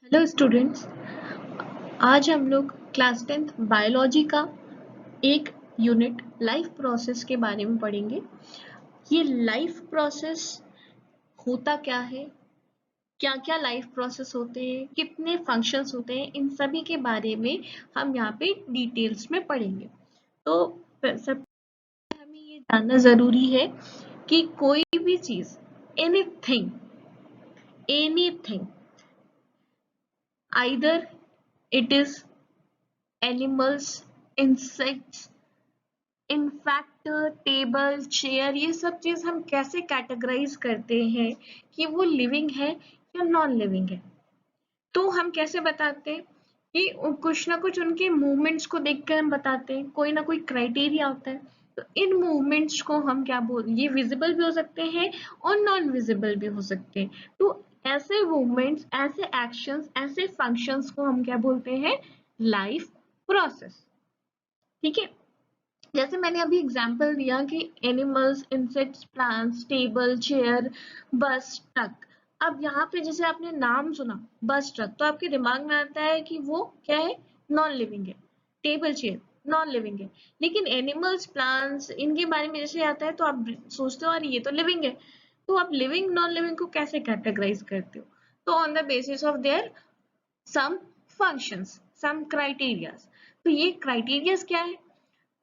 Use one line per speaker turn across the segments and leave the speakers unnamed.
Hello students. आज हम लोग क्लास 10th बायोलॉजी का एक यूनिट लाइफ प्रोसेस के बारे में पढ़ेंगे। ये लाइफ प्रोसेस होता क्या है, क्या क्या लाइफ प्रोसेस होते हैं, कितने फंक्शंस होते हैं, इन सभी के बारे में हम यहाँ पे डिटेल्स में पढ़ेंगे। तो सब हमें ये जानना जरूरी है कि कोई भी चीज, anything anything, either it is animals, insects, in fact table, chair, ये सब चीज हम कैसे कैटेगराइज करते हैं कि वो लिविंग है या नॉन लिविंग है। तो हम कैसे बताते हैं कि कुछ ना कुछ उनके मूवमेंट्स को देखकर हम बताते हैं, कोई ना कोई क्राइटेरिया होता है। तो इन मूवमेंट्स को हम क्या बोल, ये विजिबल भी हो सकते हैं और नॉन विजिबल भी हो सकते हैं। तो ऐसे मूवमेंट्स, ऐसे एक्शंस, ऐसे फंक्शंस को हम क्या बोलते हैं, लाइफ प्रोसेस। ठीक है। जैसे मैंने अभी एग्जांपल दिया कि animals, insects, plants, table, chair, बस, ट्रक। अब यहाँ पे जैसे आपने नाम सुना बस, ट्रक, तो आपके दिमाग में आता है कि वो क्या है, नॉन लिविंग है। टेबल, चेयर नॉन लिविंग है। लेकिन एनिमल्स, प्लांट्स, इनके बारे में जैसे आता है तो आप सोचते हो अरे ये तो लिविंग है। तो आप लिविंग नॉन लिविंग को कैसे कैटेगराइज करते हो? तो on the basis of their some functions, some criterias. तो ये क्राइटेरियाज क्या है?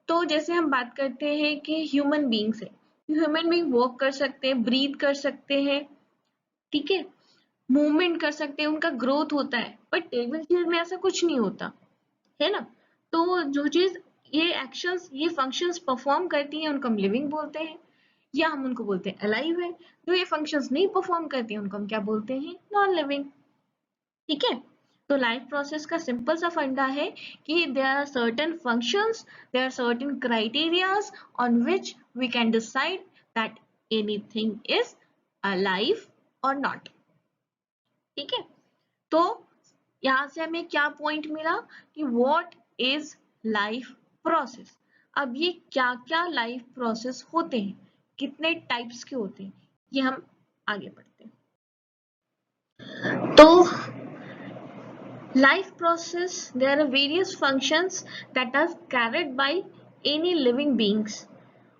तो जैसे हम बात करते हैं कि ह्यूमन बींग्स है, ह्यूमन बींग वॉक कर सकते हैं, ब्रीथ कर सकते हैं, ठीक है, मूवमेंट कर सकते हैं, उनका ग्रोथ होता है। बट टेबल चेयर में ऐसा कुछ नहीं होता है ना। तो जो चीज, ये एक्शंस, ये फंक्शंस परफॉर्म करती हैं उनको हम लिविंग बोलते हैं, या हम उनको बोलते हैं अलाइव है। जो ये फंक्शंस नहीं परफॉर्म करती हैं उनको हम क्या बोलते हैं, नॉन लिविंग। ठीक है। तो लाइफ प्रोसेस का सिंपल सा फंडा है कि there are certain functions, there are certain criterias on which we can decide that anything is alive और नॉट। ठीक है। तो यहां से हमें क्या पॉइंट मिला कि व्हाट इज लाइफ प्रोसेस। अब ये क्या क्या लाइफ प्रोसेस होते हैं, कितने टाइप्स के होते हैं, ये हम आगे पढ़ते हैं। तो life process, there are various functions that are carried by any living beings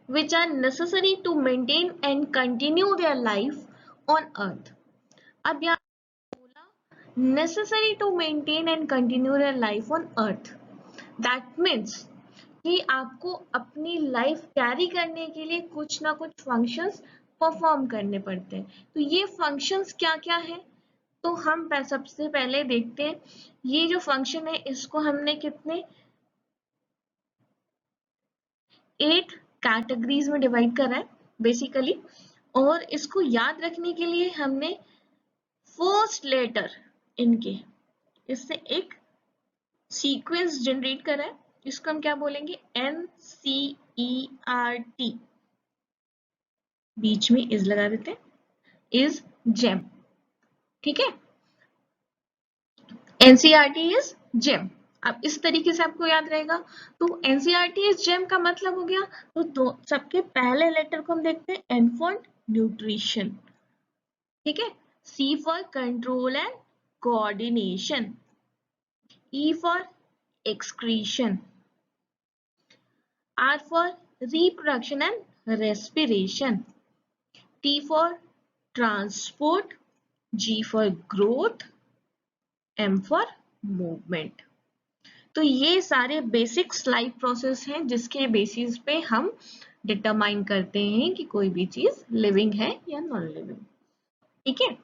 which are necessary to maintain and continue their life on earth. अब यहाँ बोला necessary to maintain and continue their life on earth. That means कि आपको अपनी life carry करने के लिए कुछ ना कुछ फंक्शंस परफॉर्म करने पड़ते हैं। तो ये फंक्शंस क्या क्या है? तो हम सबसे पहले देखते हैं, ये जो फंक्शन है इसको हमने कितने 8 कैटेगरीज में डिवाइड करा है बेसिकली। और इसको याद रखने के लिए हमने फर्स्ट लेटर इनके, इससे एक सीक्वेंस जनरेट करा है। इसको हम क्या बोलेंगे, NCERT, बीच में इज लगा देते हैं, इज जेम। ठीक है, एनसीईआरटी इज जेम। अब इस तरीके से आपको याद रहेगा। तो एनसीईआरटी इज जेम का मतलब हो गया, तो सबके पहले लेटर को हम देखते हैं, एन फॉर न्यूट्रिशन। ठीक है, C for control and coordination, E for excretion, R for reproduction and respiration, T for transport, G for growth, M for movement. तो ये सारे बेसिक्स लाइफ प्रोसेस हैं जिसके बेसिस पे हम डिटरमाइन करते हैं कि कोई भी चीज लिविंग है या नॉन लिविंग। ठीक है,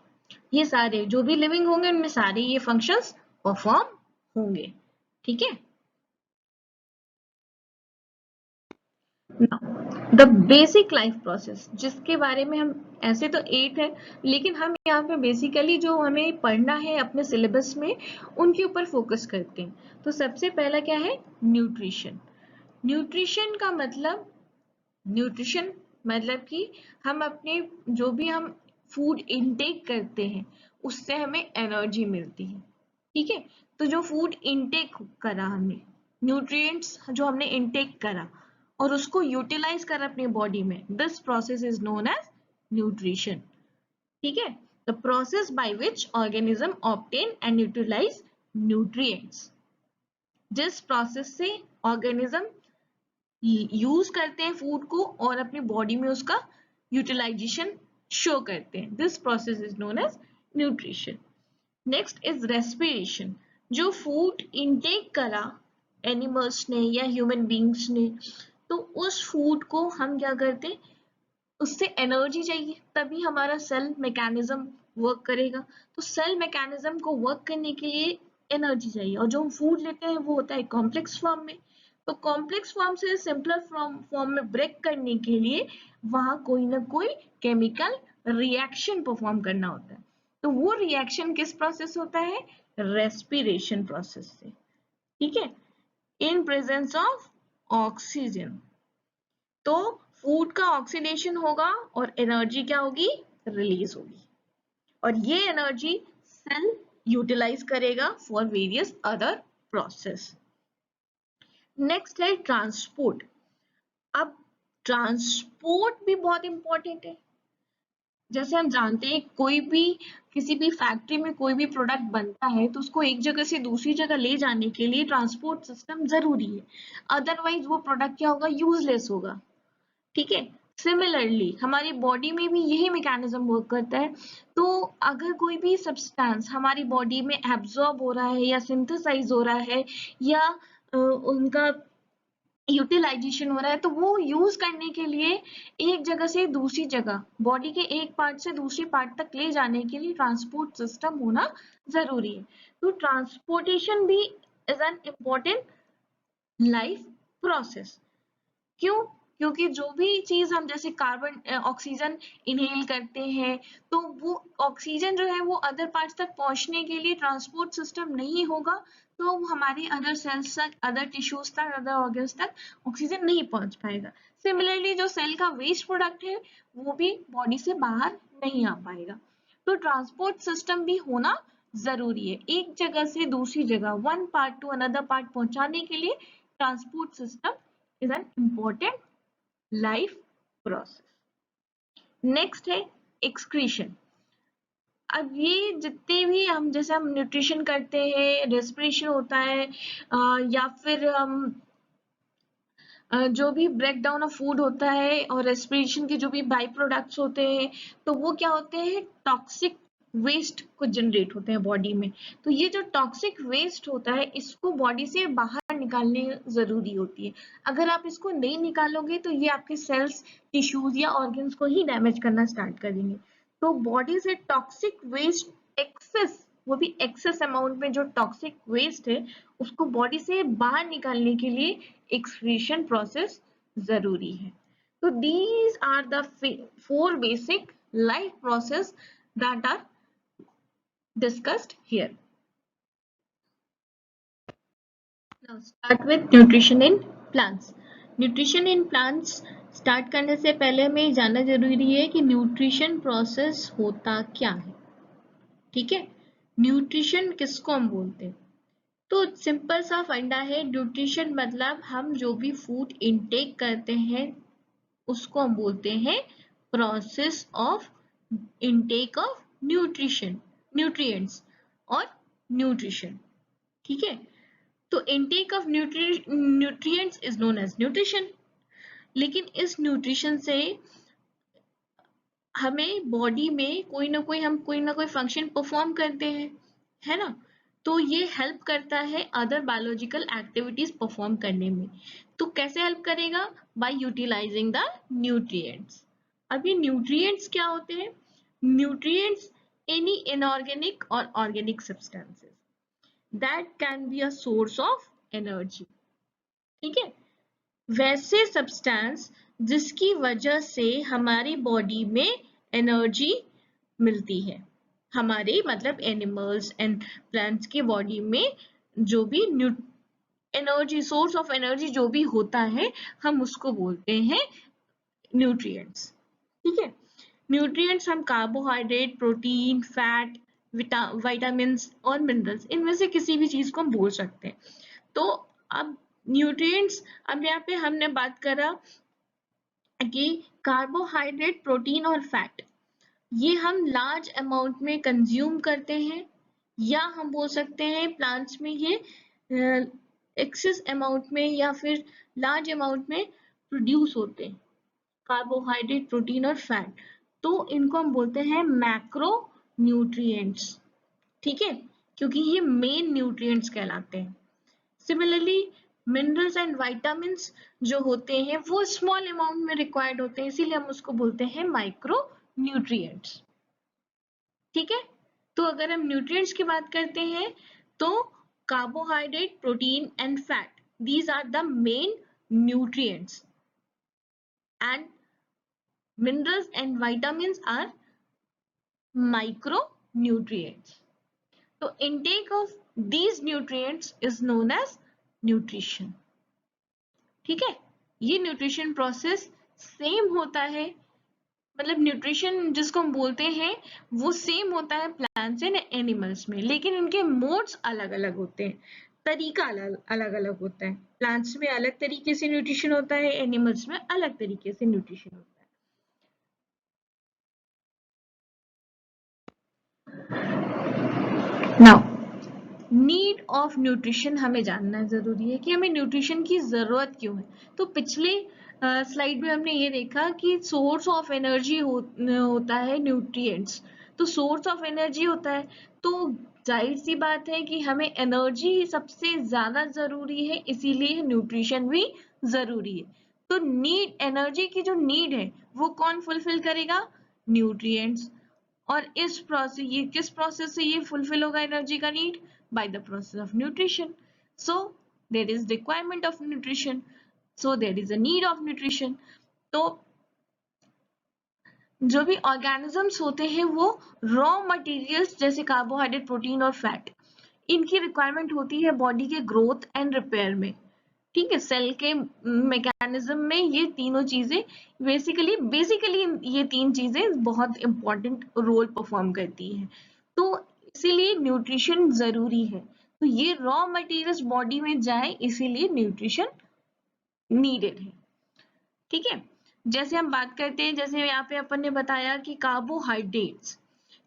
ये सारे जो भी लिविंग होंगे उनमें सारे ये फंक्शंस परफॉर्म होंगे। ठीक है, द बेसिक लाइफ प्रोसेस जिसके बारे में हम, ऐसे तो 8 है लेकिन हम यहाँ पे बेसिकली जो हमें पढ़ना है अपने सिलेबस में उनके ऊपर फोकस करते हैं। तो सबसे पहला क्या है, न्यूट्रिशन। न्यूट्रिशन का मतलब, न्यूट्रिशन मतलब कि हम अपने जो भी हम फूड इनटेक करते हैं उससे हमें एनर्जी मिलती है। ठीक है, तो जो फूड इनटेक करा हमने, न्यूट्रिएंट्स जो हमने इनटेक करा और उसको यूटिलाइज करा अपनी बॉडी में, this process is known as nutrition. ठीक है, the process by which organism obtain and utilize nutrients. जिस प्रोसेस से ऑर्गेनिज्म यूज करते हैं फूड को और अपनी बॉडी में उसका यूटिलाइजेशन शो करते हैं, this process is known as nutrition. Next is respiration. जो फूड इनटेक करा एनिमल्स ने या ह्यूमन बींग्स ने, तो उस फूड को हम क्या करते हैं, उससे एनर्जी चाहिए तभी हमारा सेल मैकेनिज्म वर्क करेगा. तो सेल मैकेनिज्म को वर्क करने के लिए एनर्जी चाहिए, और जो हम फूड लेते हैं वो होता है कॉम्प्लेक्स फॉर्म में. तो कॉम्प्लेक्स फॉर्म से सिंपलर फॉर्म में ब्रेक करने के लिए वहां कोई ना कोई केमिकल रिएक्शन परफॉर्म करना होता है. तो वो रिएक्शन किस प्रोसेस होता है, रेस्पिरेशन प्रोसेस से. ठीक है, इन प्रेजेंस ऑफ ऑक्सीजन. तो फूड का ऑक्सीडेशन होगा और एनर्जी क्या होगी, रिलीज होगी, और ये एनर्जी सेल यूटिलाइज करेगा for various other process. Next है ट्रांसपोर्ट. अब ट्रांसपोर्ट भी बहुत इंपॉर्टेंट है. जैसे हम जानते हैं कोई भी किसी भी फैक्ट्री में कोई भी प्रोडक्ट बनता है तो उसको एक जगह से दूसरी जगह ले जाने के लिए ट्रांसपोर्ट सिस्टम जरूरी है, अदरवाइज वो प्रोडक्ट क्या होगा, यूजलेस होगा. ठीक है, सिमिलरली हमारी बॉडी में भी यही मैकेनिज्म वर्क करता है. तो अगर कोई भी सब्सटेंस हमारी बॉडी में एब्जॉर्ब हो रहा है या सिंथेसाइज हो रहा है या उनका यूटिलाइजेशन हो रहा है, तो वो यूज करने के लिए एक जगह से दूसरी जगह, बॉडी के एक पार्ट से दूसरी पार्ट तक ले जाने के लिए ट्रांसपोर्ट सिस्टम होना जरूरी है. तो ट्रांसपोर्टेशन भी is an important life process. क्यों, क्योंकि जो भी चीज हम जैसे कार्बन ऑक्सीजन इनहेल करते हैं, तो वो ऑक्सीजन जो है वो अदर पार्ट्स तक पहुंचने के लिए ट्रांसपोर्ट सिस्टम नहीं होगा, तो हमारे अदर सेल्स तक, अदर टिश्यूज तक, अदर ऑर्गन्स तक ऑक्सीजन नहीं पहुंच पाएगा. सिमिलरली जो सेल का वेस्ट प्रोडक्ट है वो भी बॉडी से बाहर नहीं आ पाएगा. तो ट्रांसपोर्ट सिस्टम भी होना जरूरी है. एक जगह से दूसरी जगह, one part two another part पहुंचाने के लिए transport system is an important life process. Next है एक्सक्रीशन. अब ये जितने भी हम जैसे हम न्यूट्रिशन करते हैं, रेस्पिरेशन होता है, या फिर हम जो भी ब्रेक डाउन ऑफ फूड होता है और रेस्पिरेशन के जो भी बाई प्रोडक्ट्स होते हैं, तो वो क्या होते हैं, टॉक्सिक वेस्ट को जनरेट होते हैं बॉडी में. तो ये जो टॉक्सिक वेस्ट होता है इसको बॉडी से बाहर निकालने जरूरी होती है. अगर आप इसको नहीं निकालोगे तो ये आपके सेल्स, टिश्यूज या ऑर्गन्स को ही डैमेज करना स्टार्ट करेंगे. तो बॉडी से टॉक्सिक वेस्ट एक्सेस, वो भी एक्सेस अमाउंट में जो टॉक्सिक वेस्ट है उसको बॉडी से बाहर निकालने के लिए एक्सक्रीशन प्रोसेस जरूरी है. तो these are the four basic life process that are discussed here. Now start with nutrition in plants. Nutrition in plants start करने से पहले हमें जानना जरूरी है कि न्यूट्रिशन प्रोसेस होता क्या है. ठीक है, न्यूट्रिशन किसको हम बोलते हैं, तो सिंपल सा फंडा है. न्यूट्रिशन मतलब हम जो भी फूड इनटेक करते हैं उसको हम बोलते हैं process of intake of nutrition, nutrients और न्यूट्रिशन. ठीक है, तो intake of nutrients is known as nutrition. लेकिन इस न्यूट्रिशन से हमें बॉडी में कोई ना कोई फंक्शन परफॉर्म करते हैं, है ना. तो ये हेल्प करता है अदर बायोलॉजिकल एक्टिविटीज परफॉर्म करने में. तो कैसे हेल्प करेगा, बाय यूटिलाइजिंग द न्यूट्रिएंट्स. अब ये न्यूट्रिएंट्स क्या होते हैं, न्यूट्रिएंट्स एनी इनऑर्गेनिक और organic substances that can be a source of energy. ठीक है, वैसे सब्सटेंस जिसकी वजह से हमारी बॉडी में एनर्जी मिलती है, हमारे मतलब एनिमल्स एंड प्लांट्स की बॉडी में जो भी एनर्जी, सोर्स ऑफ एनर्जी जो भी होता है हम उसको बोलते हैं न्यूट्रिएंट्स. ठीक है, न्यूट्रिएंट्स हम कार्बोहाइड्रेट, प्रोटीन, फैट, विटामिन्स और मिनरल्स, इनमें से किसी भी चीज को हम बोल सकते हैं. तो अब न्यूट्रिएंट्स, अब यहाँ पे हमने बात करा कि कार्बोहाइड्रेट, प्रोटीन और फैट, ये हम लार्ज अमाउंट में कंज्यूम करते हैं, या हम बोल सकते हैं प्लांट्स में ये एक्सेस अमाउंट में या फिर लार्ज अमाउंट में प्रोड्यूस होते हैं, कार्बोहाइड्रेट, प्रोटीन और फैट। तो इनको हम बोलते हैं मैक्रो न्यूट्रिएंट्स, ठीक है, क्योंकि ये मेन न्यूट्रिएंट्स कहलाते हैं। सिमिलरली मिनरल्स एंड विटामिन्स जो होते हैं वो स्मॉल अमाउंट में रिक्वायर्ड होते हैं, इसीलिए हम उसको बोलते हैं माइक्रो न्यूट्रिएंट्स, ठीक है। तो अगर हम न्यूट्रिएंट्स की बात करते हैं तो carbohydrate, protein and fat, these are the main nutrients, and minerals and vitamins are micronutrients. So intake of these nutrients is known as nutrition. ठीक है, ये न्यूट्रिशन प्रोसेस सेम होता है, मतलब न्यूट्रिशन जिसको हम बोलते हैं वो सेम होता है प्लांट्स एंड एनिमल्स में, लेकिन इनके मोड्स अलग अलग होते हैं, तरीका अलग अलग होता है। प्लांट्स में अलग तरीके से न्यूट्रिशन होता है, एनिमल्स में अलग तरीके से न्यूट्रिशन होता है। नाउ नीड ऑफ न्यूट्रिशन हमें जानना जरूरी है कि हमें न्यूट्रिशन की जरूरत क्यों है। तो पिछले स्लाइड में हमने ये देखा कि सोर्स ऑफ एनर्जी होता है न्यूट्रिएंट्स, तो सोर्स ऑफ एनर्जी होता है, तो जाहिर सी बात है कि हमें एनर्जी सबसे ज्यादा जरूरी है, इसीलिए न्यूट्रिशन भी जरूरी है। तो नीड, एनर्जी की जो नीड है वो कौन फुलफिल करेगा? न्यूट्रिएंट्स। और इस प्रोसेस, ये किस प्रोसेस से ये फुलफिल होगा एनर्जी का need? By the process of nutrition. So there is requirement of nutrition, so there is a need of nutrition. तो जो भी ऑर्गेनिजम्स होते हैं वो रॉ मटेरियल्स जैसे कार्बोहाइड्रेट, प्रोटीन और फैट, इनकी रिक्वायरमेंट होती है बॉडी के ग्रोथ एंड रिपेयर में, ठीक है। सेल के मैकेनिज्म में ये तीनों चीजें बेसिकली ये तीन चीजें बहुत इंपॉर्टेंट रोल परफॉर्म करती हैं, तो इसीलिए न्यूट्रिशन जरूरी है। तो ये रॉ मटेरियल्स बॉडी में जाए, इसीलिए न्यूट्रिशन नीडेड है, ठीक है। जैसे हम बात करते हैं, जैसे यहाँ पे अपन ने बताया कि कार्बोहाइड्रेट्स,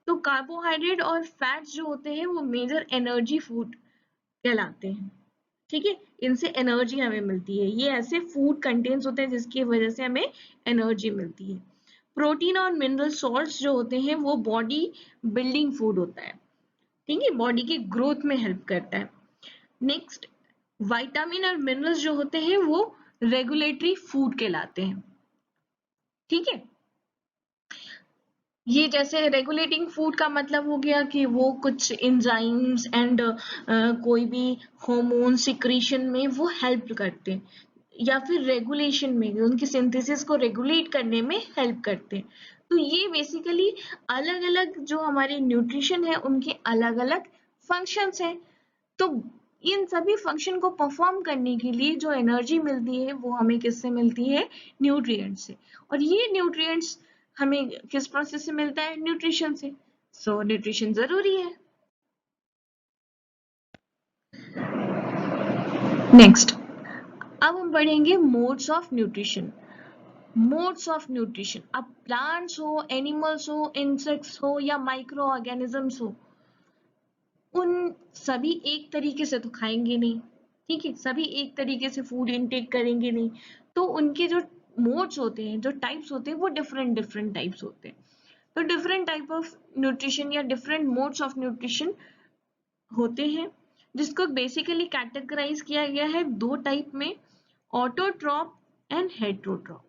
तो कार्बोहाइड्रेट और फैट्स जो होते हैं वो मेजर एनर्जी फूड कहलाते हैं, ठीक है। इनसे एनर्जी हमें मिलती है, ये ऐसे फूड कंटेंट्स होते हैं जिसकी वजह से हमें एनर्जी मिलती है। प्रोटीन और मिनरल सॉल्ट्स जो होते हैं वो बॉडी बिल्डिंग फूड होता है, ठीक है, बॉडी की ग्रोथ में हेल्प करता है। नेक्स्ट, विटामिन और मिनरल्स जो होते हैं वो रेगुलेटरी फूड कहलाते हैं, ठीक है। ये जैसे रेगुलेटिंग फूड का मतलब हो गया कि वो कुछ एंजाइम्स एंड कोई भी हार्मोन सिक्रीशन में वो हेल्प करते हैं, या फिर रेगुलेशन में उनकी सिंथेसिस को रेगुलेट करने में हेल्प करते हैं। तो ये बेसिकली अलग अलग जो हमारे न्यूट्रिशन है उनके अलग अलग फंक्शंस हैं। तो इन सभी फंक्शन को परफॉर्म करने के लिए जो एनर्जी मिलती है वो हमें किससे मिलती है? न्यूट्रिएंट्स से। और ये न्यूट्रिएंट्स हमें किस प्रोसेस से मिलता है? न्यूट्रिशन से। सो न्यूट्रिशन जरूरी है। नेक्स्ट, अब हम पढ़ेंगे modes of nutrition. Modes of nutrition, अब प्लांट्स हो, एनिमल्स हो, इंसेक्ट्स हो या माइक्रो ऑर्गेनिजम्स हो, उन सभी एक तरीके से तो खाएंगे नहीं, ठीक है, सभी एक तरीके से फूड इनटेक करेंगे नहीं, तो उनके जो मोड्स होते हैं, जो टाइप्स होते हैं वो डिफरेंट डिफरेंट टाइप्स होते हैं। तो डिफरेंट टाइप ऑफ न्यूट्रिशन या डिफरेंट मोड्स ऑफ न्यूट्रिशन होते हैं, जिसको बेसिकली कैटेगराइज किया गया है दो टाइप में, ऑटोट्रॉप एंड हेटरोट्रॉप।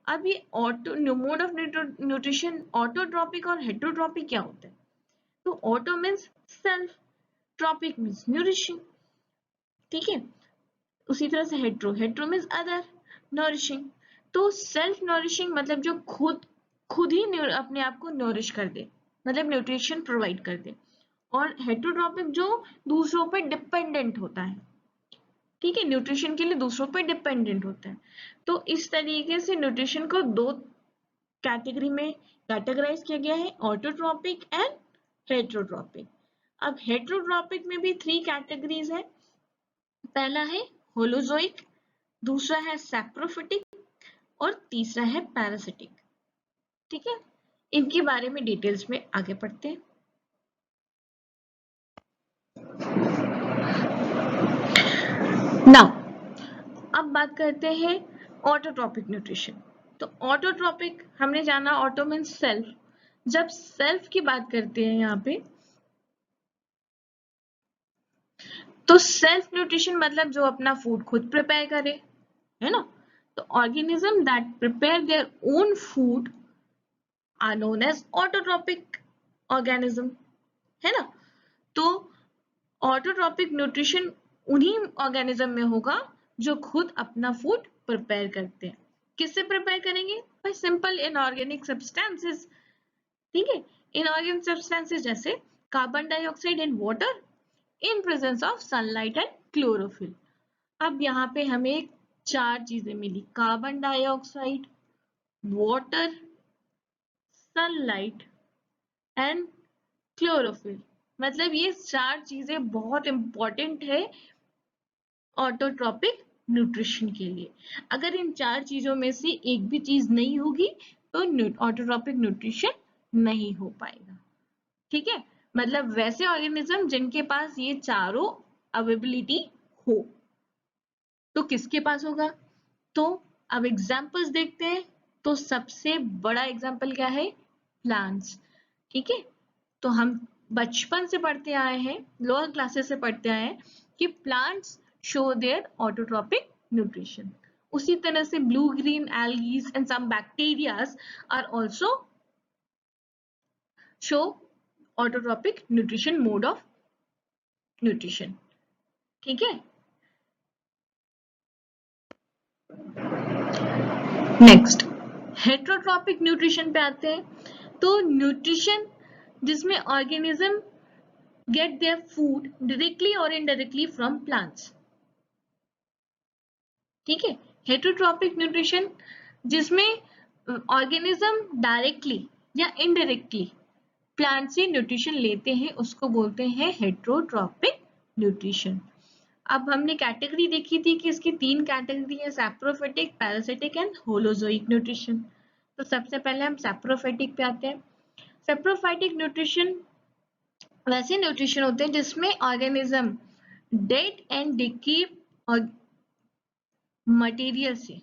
अब ये auto mode of nutrition, autotrophic और हेटरोट्रॉपिक क्या होता है? तो auto means self, trophic means nourishing, ठीक है। उसी तरह से hetero, hetero means other, nourishing. तो सेल्फ नरिशिंग मतलब जो खुद ही अपने आप को नरिश कर दे, मतलब न्यूट्रिशन प्रोवाइड कर दे। और हेट्रोट्रॉपिक जो दूसरों पर डिपेंडेंट होता है, ठीक है, न्यूट्रिशन के लिए दूसरों पर डिपेंडेंट होता है। तो इस तरीके से न्यूट्रिशन को दो कैटेगरी में कैटेगराइज किया गया है, ऑटोट्रॉपिक एंड हेट्रोट्रॉपिक। अब हेट्रोट्रॉपिक में भी थ्री कैटेगरीज है। पहला है होलोजोइक, दूसरा है सैप्रोफिटिक और तीसरा है पैरासिटिक, ठीक है। इनके बारे में डिटेल्स में आगे पढ़ते हैं। नाउ अब बात करते हैं ऑटोट्रॉपिक न्यूट्रिशन। तो ऑटोट्रॉपिक हमने जाना, ऑटो मीन्स सेल्फ। जब सेल्फ की बात करते हैं यहाँ पे, तो सेल्फ न्यूट्रिशन मतलब जो अपना फूड खुद प्रिपेयर करे, है ना। तो organism that prepare their own food are known as autotrophic organism, है ना। तो ऑटोट्रॉपिक न्यूट्रिशन उन्हीं ऑर्गेनिज्म में होगा जो खुद अपना फूड प्रिपेयर करते हैं। किससे प्रिपेयर करेंगे? बाय सिंपल इनऑर्गेनिक सब्सटेंसेस, ठीक है। इनऑर्गेनिक सब्सटेंसेस जैसे carbon dioxide in water in presence of sunlight and chlorophyll. अब यहाँ पे हमें चार चीजें मिली, carbon dioxide, water, sunlight and chlorophyll. मतलब ये चार चीजें बहुत इंपॉर्टेंट है ऑटोट्रॉपिक न्यूट्रिशन के लिए। अगर इन चार चीजों में से एक भी चीज नहीं होगी तो ऑटोट्रॉपिक न्यूट्रिशन नहीं हो पाएगा, ठीक है। मतलब वैसे ऑर्गेनिज्म जिनके पास ये चारों अवेबिलिटी हो, तो किसके पास होगा? तो अब एग्जांपल्स देखते हैं। तो सबसे बड़ा एग्जांपल क्या है? प्लांट्स, ठीक है। तो हम बचपन से पढ़ते आए हैं, लोअर क्लासेस से पढ़ते आए हैं कि plants show their autotrophic nutrition. उसी तरह से blue green algae and some bacteria are also show autotropic nutrition mode of nutrition, ठीक है। नेक्स्ट हेट्रोट्रॉपिक न्यूट्रिशन पे आते हैं। तो न्यूट्रिशन जिसमें organism get their food directly or indirectly from plants, ठीक है। हेटरोट्रॉपिक न्यूट्रिशन जिसमें ऑर्गेनिज्म डायरेक्टली या इनडायरेक्टली प्लांट से न्यूट्रिशन लेते हैं उसको बोलते हैं हेटरोट्रॉपिक न्यूट्रिशन। अब हमने कैटेगरी देखी थी कि इसकी तीन कैटेगरी है, saprophytic, parasitic and holozoic nutrition. तो सबसे पहले हम सैप्रोफिटिक पे आते हैं। सैप्रोफाइटिक न्यूट्रिशन वैसे न्यूट्रिशन होते हैं जिसमें ऑर्गेनिज्म डेड एंड डिकी और मटेरियल से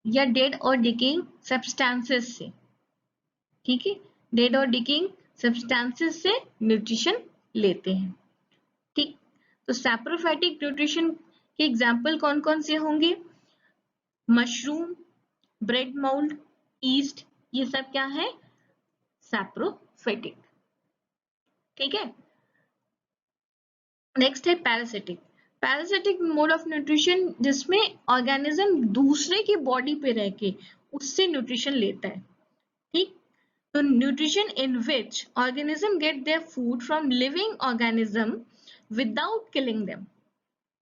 या डेड और डिकेइंग सब्सटेंसेस से, ठीक है, डेड और डिकेइंग सब्सटेंसेस से न्यूट्रिशन लेते हैं, ठीक। तो सैप्रोफाइटिक न्यूट्रिशन के एग्जांपल कौन कौन से होंगे? मशरूम, ब्रेड मोल्ड, ईस्ट, ये सब क्या है? सैप्रोफाइटिक, ठीक है। नेक्स्ट है parasitic. Parasitic mode of nutrition जिसमें ऑर्गेनिज्म दूसरे की बॉडी पे रह के उससे न्यूट्रिशन लेता है, ठीक। तो nutrition in which organism gate their food from living organism without killing them.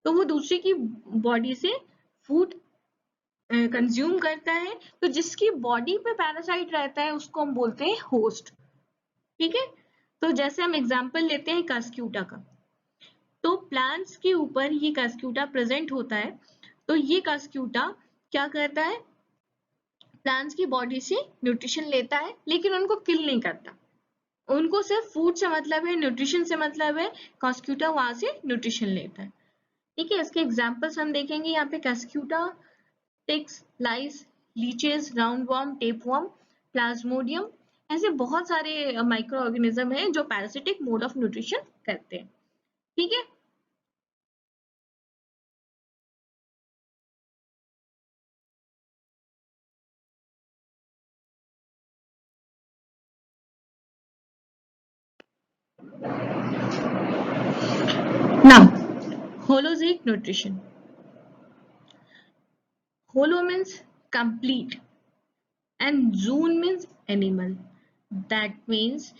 तो वो दूसरे की बॉडी से फूड कंज्यूम करता है। तो जिसकी बॉडी पे पैरासाइट रहता है उसको हम बोलते हैं होस्ट, ठीक है। तो जैसे हम एग्जांपल लेते हैं कास्क्यूटा का। तो प्लांट्स के ऊपर ये कास्क्यूटा प्रेजेंट होता है। तो ये कास्क्यूटा क्या करता है? प्लांट्स की बॉडी से न्यूट्रिशन लेता है लेकिन उनको किल नहीं करता। उनको सिर्फ फूड से मतलब है, न्यूट्रिशन से मतलब है। कास्क्यूटा वहां से न्यूट्रिशन लेता है, ठीक है। इसके एग्जांपल्स हम देखेंगे यहाँ पे। Cuscuta, ticks, lice, leeches, roundworm, tapeworm, plasmodium, ऐसे बहुत सारे माइक्रो ऑर्गेनिज्म हैं जो पैरासिटिक मोड ऑफ न्यूट्रिशन करते हैं, ठीक है। Now, holozoic nutrition. Holo means complete and zoon means animal. That means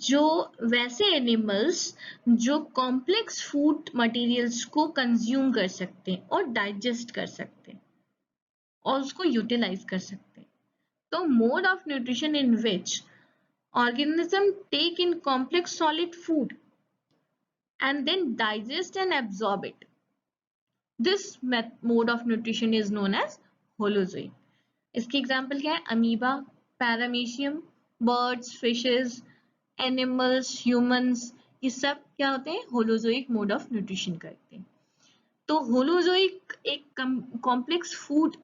जो वैसे एनिमल्स जो कॉम्प्लेक्स फूड मटेरियल्स को कंज्यूम कर सकते हैं और डाइजेस्ट कर सकते हैं और उसको यूटिलाइज कर सकते हैं। तो mode of nutrition in which organism take in complex solid food and then digest and absorb it. This mode of nutrition is known as holozoic. इसकी एग्जाम्पल क्या है? Amoeba, paramecium, birds, fishes, animals, humans, ये सब क्या होते हैं? Holozoic mode of nutrition करते हैं। तो होलोजोइक एक कॉम्प्लेक्स फूड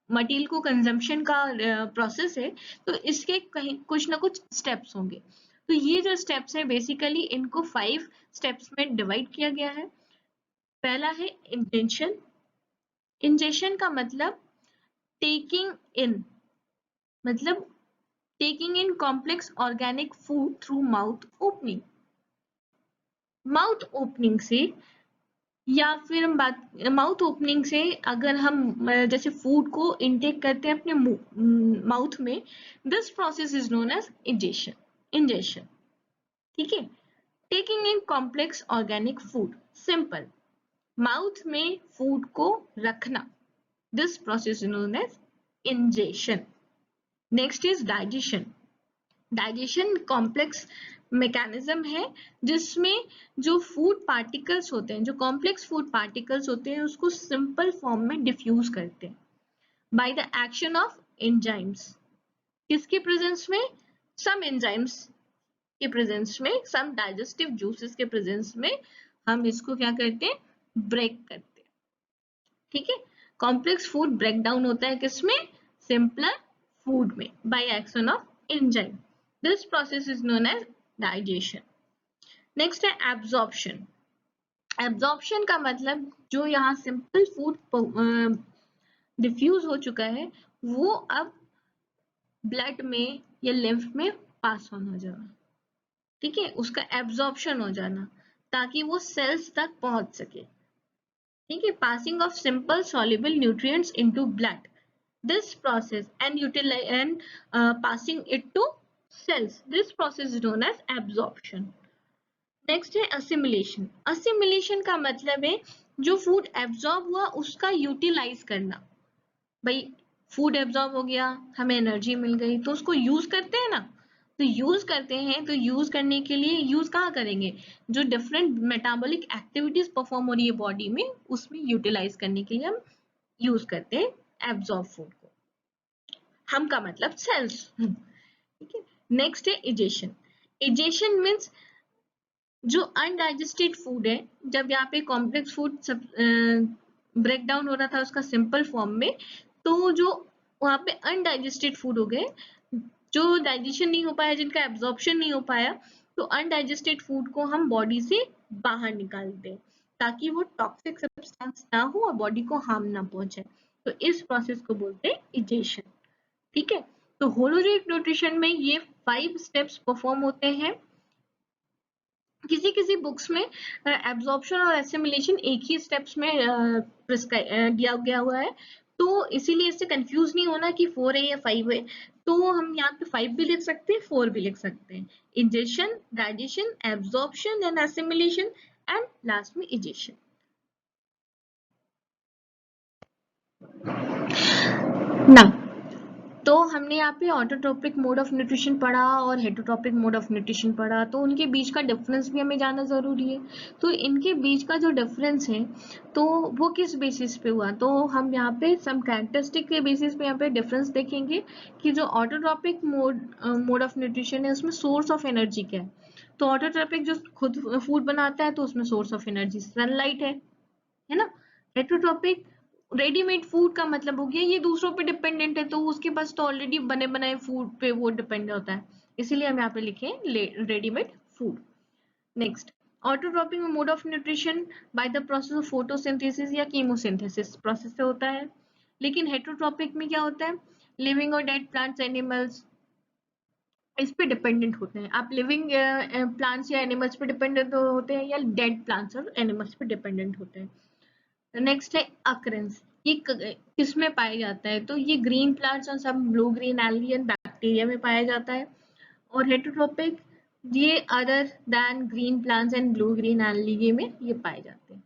मटेरियल को कंजम्पशन का प्रोसेस है, तो इसके कहीं कुछ ना कुछ स्टेप्स होंगे। तो ये जो स्टेप्स है बेसिकली इनको 5 स्टेप्स में डिवाइड किया गया है। पहला है इंजेशन। इंजेशन का मतलब टेकिंग इन, मतलब taking in complex organic food through mouth opening. Mouth opening से, या फिर हम बात माउथ ओपनिंग से, अगर हम जैसे फूड को इनटेक करते हैं अपने माउथ में, this process is known as ingestion. Ingestion, ठीक है। Taking in complex organic food, simple, mouth में फूड को रखना, this process is known as ingestion. Next is digestion. Digestion complex mechanism है जिसमें जो फूड पार्टिकल्स होते हैं, जो कॉम्प्लेक्स फूड पार्टिकल्स होते हैं, उसको सिंपल फॉर्म में डिफ्यूज करते हैं by the action of enzymes. किसके प्रेजेंस में? सम एंजाइम्स के प्रेजेंस में, सम डाइजेस्टिव जूसेस के प्रेजेंस में हम इसको क्या करते हैं? ब्रेक करते हैं, ठीक है। कॉम्प्लेक्स फूड ब्रेक डाउन होता है किसमें? सिंपलर फूड में, by action of enzyme. This process is known as digestion. Next है एब्जॉर्प्शन। एब्जॉर्प्शन का मतलब जो यहाँ सिंपल फूड डिफ्यूज हो चुका है, वो अब ब्लड में या लिम्फ में पास ऑन हो जाना, ठीक है, उसका एब्जॉर्प्शन हो जाना, ताकि वो सेल्स तक पहुंच सके, ठीक है। Passing of simple soluble nutrients into blood, this process and passing it to cells, this process is known as absorption. Next है assimilation. assimilation का मतलब है जो फूड एब्जॉर्ब हुआ उसका यूटिलाइज करना। भाई फूड एब्जॉर्ब हो गया, हमें एनर्जी मिल गई, तो उसको यूज करते हैं ना, तो यूज करते हैं, तो यूज करने के लिए यूज कहाँ करेंगे? जो डिफरेंट मेटाबॉलिक एक्टिविटीज परफॉर्म हो रही है बॉडी में, उसमें यूटिलाइज करने के लिए हम यूज करते हैं एब्जॉर्ब फूड को। हम का मतलब सेल्स, ठीक है। नेक्स्ट है इजेशन। इजेशन मीन्स जो अनडाइजेस्टेड फूड है, जब यहाँ पे कॉम्प्लेक्स फूड ब्रेक डाउन हो रहा था उसका सिंपल फॉर्म में, तो जो वहाँ पे अनडाइजेस्टेड फूड हो गए, जो डाइजेशन नहीं हो पाया, जिनका एब्जॉर्प्शन नहीं हो पाया, तो अनडाइजेस्टेड फूड को हम बॉडी से बाहर निकाल दें ताकि वो टॉक्सिक सब्सटेंस ना हो और बॉडी को हार्म ना पहुंचे। तो इस प्रोसेस को बोलते हैं इजेशन, ठीक है। तो होलोजोइक न्यूट्रिशन में ये 5 स्टेप्स परफॉर्म होते हैं। किसी किसी बुक्स में एब्जॉर्प्शन और एसिमिलेशन एक ही स्टेप्स में दिया गया हुआ है, तो इसीलिए इससे कंफ्यूज नहीं होना कि 4 है या 5 है, तो हम यहाँ पे 5 भी लिख सकते हैं, 4 भी लिख सकते हैं। Ingestion, digestion, absorption and assimilation, and last में इजेशन। नाउ, तो हमने यहाँ पे ऑटोट्रोपिक मोड ऑफ न्यूट्रिशन पढ़ा और हेटरोट्रोपिक मोड ऑफ न्यूट्रिशन पढ़ा, तो उनके बीच का डिफरेंस भी हमें जानना जरूरी है। तो इनके बीच का जो डिफरेंस है, तो वो किस बेसिस पे हुआ? तो हम यहाँ पे सम कैरेक्टरिस्टिक के बेसिस पे यहाँ पे डिफरेंस देखेंगे कि जो ऑटोट्रोपिक मोड ऑफ न्यूट्रिशन है उसमें सोर्स ऑफ एनर्जी क्या है। तो ऑटोट्रोपिक जो खुद फूड बनाता है, तो उसमें सोर्स ऑफ एनर्जी सनलाइट है ना। हेटरोट्रोपिक रेडीमेड फूड का मतलब हो गया ये दूसरों पे डिपेंडेंट है, तो उसके पास तो ऑलरेडी बने बनाए फूड पे वो डिपेंड होता है, इसीलिए हम यहाँ पे लिखे readymade food. Next, autotrophic mode of nutrition bye the process of photosynthesis या कीमोसिंथेसिस प्रोसेस से होता है। लेकिन हेटरोट्रोपिक में क्या होता है? लिविंग और डेड प्लांट्स, एनिमल्स इस पे डिपेंडेंट होते हैं। आप लिविंग प्लांट्स या एनिमल्स पे डिपेंडेंट होते हैं, या डेड प्लांट्स और एनिमल्स पे डिपेंडेंट होते हैं। नेक्स्ट है अकरेंस, ये किस में पाया जाता है? तो ये ग्रीन प्लांट्स और सब blue green algae and bacteria में पाया जाता है। और हेटरोट्रोपिक ये other than green plants and blue green algae में ये पाए जाते हैं।